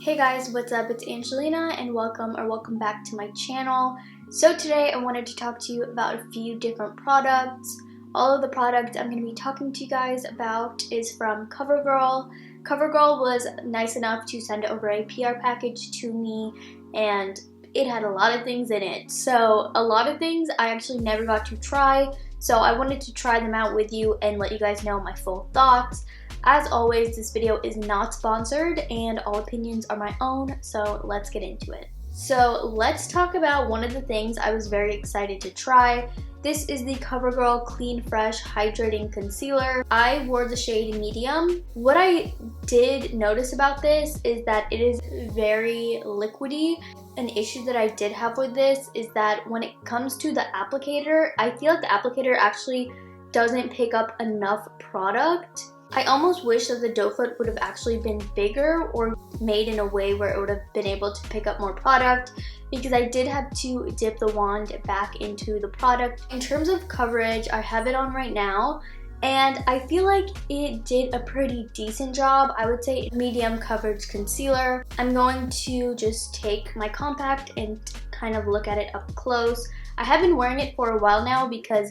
Hey guys, what's up? It's Angelina and welcome back to my channel. So today I wanted to talk to you about a few different products. All of the products I'm going to be talking to you guys about is from COVERGIRL. COVERGIRL was nice enough to send over a PR package to me, and it had a lot of things in it. So a lot of things I actually never got to try, so I wanted to try them out with you and let you guys know my full thoughts. As always, this video is not sponsored and all opinions are my own, so let's get into it. So let's talk about one of the things I was very excited to try. This is the COVERGIRL Clean Fresh Hydrating Concealer. I wore the shade medium. What I did notice about this is that it is very liquidy. An issue that I did have with this is that when it comes to the applicator, I feel like the applicator actually doesn't pick up enough product. I almost wish that the doe foot would have actually been bigger or made in a way where it would have been able to pick up more product, because I did have to dip the wand back into the product. In terms of coverage, I have it on right now and I feel like it did a pretty decent job. I would say medium coverage concealer. I'm going to just take my compact and kind of look at it up close. I have been wearing it for a while now because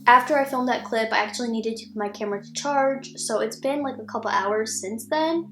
after I filmed that clip, I actually needed to put my camera to charge, so it's been like a couple hours since then.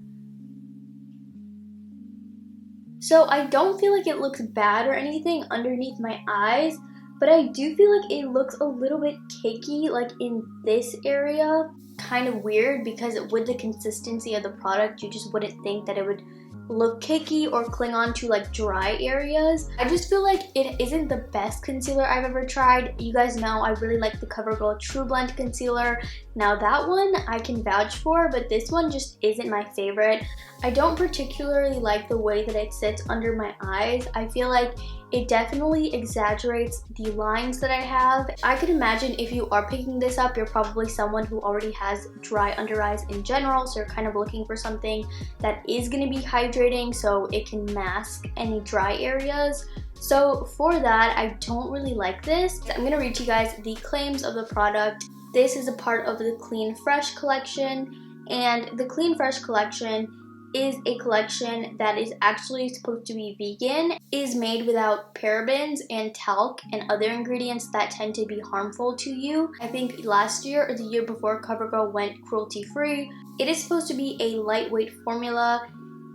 So I don't feel like it looks bad or anything underneath my eyes, but I do feel like it looks a little bit cakey, like in this area. Kind of weird, because with the consistency of the product, you just wouldn't think that it would look cakey or cling on to like dry areas. I just feel like it isn't the best concealer I've ever tried. You guys know I really like the COVERGIRL True Blend concealer. Now that one I can vouch for, but this one just isn't my favorite. I don't particularly like the way that it sits under my eyes. I feel like it definitely exaggerates the lines that I have. I could imagine if you are picking this up, you're probably someone who already has dry under eyes in general, so you're kind of looking for something that is going to be hydrating so it can mask any dry areas. So for that, I don't really like this. I'm going to read to you guys the claims of the product. This is a part of the Clean Fresh collection, and the Clean Fresh collection is a collection that is actually supposed to be vegan, is made without parabens and talc and other ingredients that tend to be harmful to you. I think last year or the year before, COVERGIRL went cruelty-free. It is supposed to be a lightweight formula.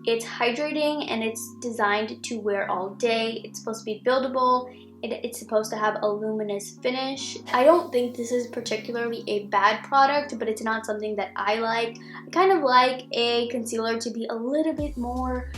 It's hydrating and it's designed to wear all day. It's supposed to be buildable. It's supposed to have a luminous finish. I don't think this is particularly a bad product, but it's not something that I like. I kind of like a concealer to be a little bit more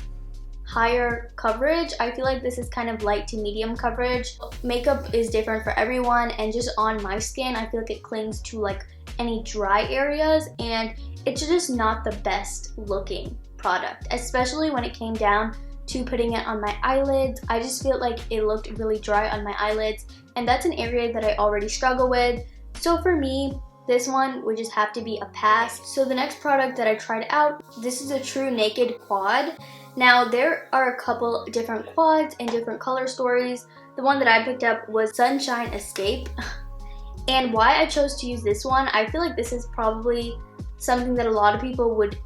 higher coverage. I feel like this is kind of light to medium coverage. Makeup is different for everyone, and just on my skin, I feel like it clings to like any dry areas, and it's just not the best looking product, especially when it came down to putting it on my eyelids. I just feel like it looked really dry on my eyelids, and that's an area that I already struggle with. So for me, this one would just have to be a pass. So the next product that I tried out, this is a TruNaked Quad. Now there are a couple different quads and different color stories. The one that I picked up was Sunshine Escape. And why I chose to use this one, I feel like this is probably something that a lot of people would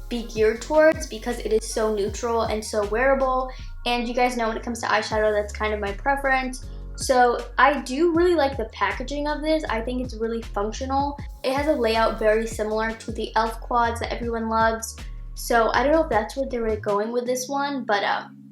be geared towards because it is so neutral and so wearable, and you guys know when it comes to eyeshadow, that's kind of my preference. So I do really like the packaging of this. I think it's really functional. It has a layout very similar to the e.l.f. quads that everyone loves, so I don't know if that's what they were going with this one, but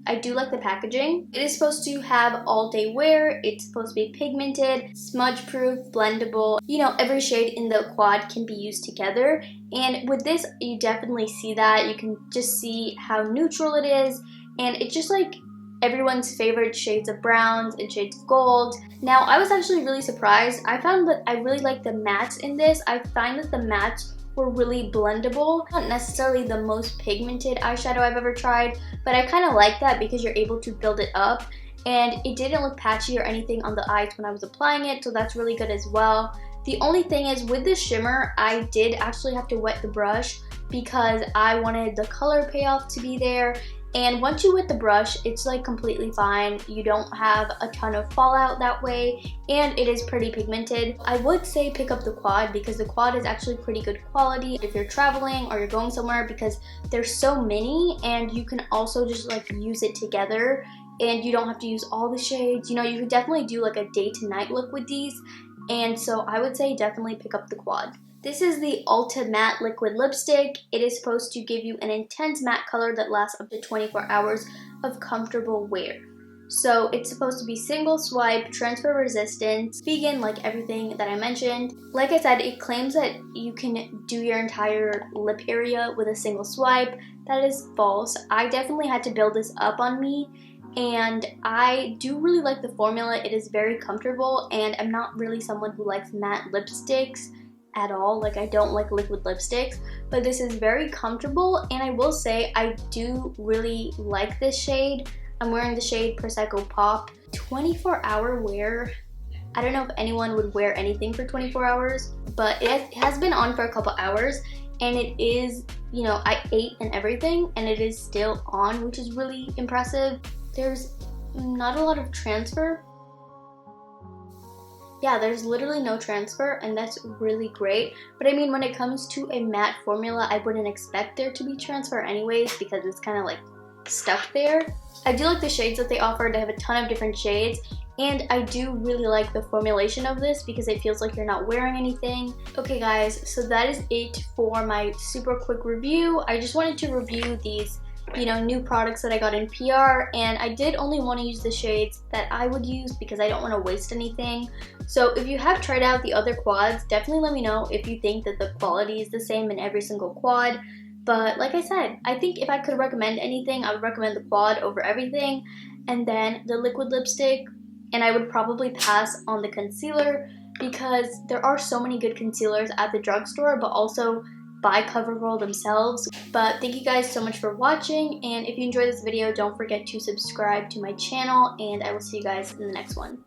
I do like the packaging. It is supposed to have all day wear. It's supposed to be pigmented, smudge proof, blendable. You know, every shade in the quad can be used together. And with this, you definitely see that. You can just see how neutral it is. And it's just like everyone's favorite shades of browns and shades of gold. Now, I was actually really surprised. I found that I really like the mattes in this. I find that the mattes were really blendable. Not necessarily the most pigmented eyeshadow I've ever tried, but I kind of like that because you're able to build it up, and it didn't look patchy or anything on the eyes when I was applying it, so that's really good as well. The only thing is, with the shimmer, I did actually have to wet the brush because I wanted the color payoff to be there, And once you wet the brush, it's like completely fine. You don't have a ton of fallout that way, and it is pretty pigmented. I would say pick up the Quad because the Quad is actually pretty good quality if you're traveling or you're going somewhere, because there's so many and you can also just like use it together and you don't have to use all the shades. You know, you could definitely do like a day to night look with these, and so I would say definitely pick up the Quad. This is the Ultimatte Liquid Lipstick. It is supposed to give you an intense matte color that lasts up to 24 hours of comfortable wear. So it's supposed to be single swipe, transfer resistant, vegan, like everything that I mentioned. Like I said, it claims that you can do your entire lip area with a single swipe. That is false. I definitely had to build this up on me, and I do really like the formula. It is very comfortable, and I'm not really someone who likes matte lipsticks at all. Like, I don't like liquid lipsticks, but this is very comfortable, and I will say I do really like this shade. I'm wearing the shade Prosecco Pop. 24-hour wear. I don't know if anyone would wear anything for 24 hours, but it has been on for a couple hours, and it is, you know, I ate and everything, and it is still on, which is really impressive. There's not a lot of transfer. Yeah, there's literally no transfer, and that's really great. But I mean, when it comes to a matte formula, I wouldn't expect there to be transfer anyways, because it's kind of like stuck there. I do like the shades that they offer. They have a ton of different shades, and I do really like the formulation of this because it feels like you're not wearing anything. Okay guys, so that is it for my super quick review. I just wanted to review these, you know, new products that I got in PR, and I did only want to use the shades that I would use because I don't want to waste anything. So if you have tried out the other quads, definitely let me know if you think that the quality is the same in every single quad. But like I said, I think if I could recommend anything, I would recommend the Quad over everything, and then the liquid lipstick, and I would probably pass on the concealer because there are so many good concealers at the drugstore, but also by CoverGirl themselves. But thank you guys so much for watching, and if you enjoyed this video, don't forget to subscribe to my channel, and I will see you guys in the next one.